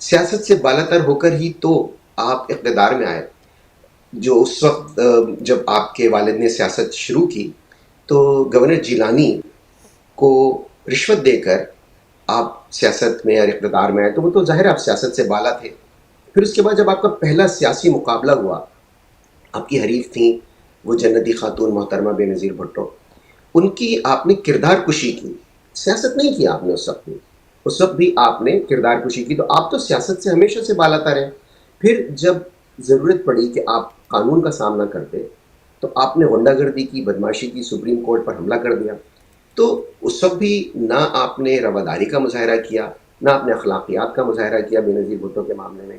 سیاست سے بالاتر ہو کر ہی تو آپ اقتدار میں آئے. جو اس وقت جب آپ کے والد نے سیاست شروع کی تو گورنر جیلانی کو رشوت دے کر آپ سیاست میں اور اقتدار میں آئے، تو وہ تو ظاہر ہے آپ سیاست سے بالا تھے. پھر اس کے بعد جب آپ کا پہلا سیاسی مقابلہ ہوا، آپ کی حریف تھیں وہ جنتی خاتون محترمہ بے نظیر بھٹو، ان کی آپ نے کردار کشی کی. سیاست نہیں کی آپ نے اس وقت بھی، اس وقت بھی آپ نے کردار کشی کی، تو آپ تو سیاست سے ہمیشہ سے بالاتر ہیں. پھر جب ضرورت پڑی کہ آپ قانون کا سامنا کرتے تو آپ نے غنڈہ گردی کی، بدماشی کی، سپریم کورٹ پر حملہ کر دیا. تو اس وقت بھی نہ آپ نے رواداری کا مظاہرہ کیا، نہ آپ نے اخلاقیات کا مظاہرہ کیا بے نظیر بھٹو کے معاملے میں،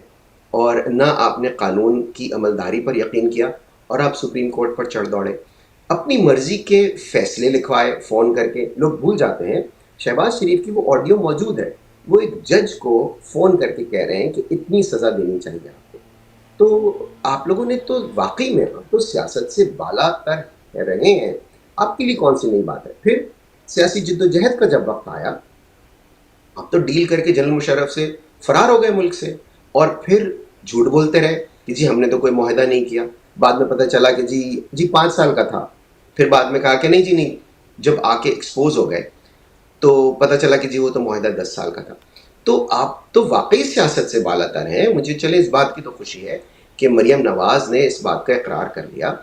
اور نہ آپ نے قانون کی عملداری پر یقین کیا، اور آپ سپریم کورٹ پر چڑھ دوڑے. اپنی مرضی کے فیصلے لکھوائے فون کر کے. لوگ بھول جاتے ہیں شہباز شریف کی وہ آڈیو موجود ہے، وہ ایک جج کو فون کر کے کہہ رہے ہیں کہ اتنی سزا دینی چاہیے آپ کو. تو آپ لوگوں نے تو واقعی میں اب تو سیاست سے بالا تر رہے ہیں. آپ کے لیے کون سی نئی بات ہے؟ پھر سیاسی جد و جہد کا جب وقت آیا، آپ تو ڈیل کر کے جنرل مشرف سے فرار ہو گئے ملک سے، اور پھر جھوٹ بولتے رہے کہ جی ہم نے تو کوئی معاہدہ نہیں کیا. بعد میں پتہ چلا کہ جی 5 سال کا تھا. پھر بعد میں کہا کہ نہیں جی نہیں، جب آ کے ایکسپوز ہو گئے تو پتہ چلا کہ جی وہ تو معاہدہ 10 سال کا تھا. تو آپ تو واقعی سیاست سے بالاتر ہیں. مجھے چلے اس بات کی تو خوشی ہے کہ مریم نواز نے اس بات کا اقرار کر لیا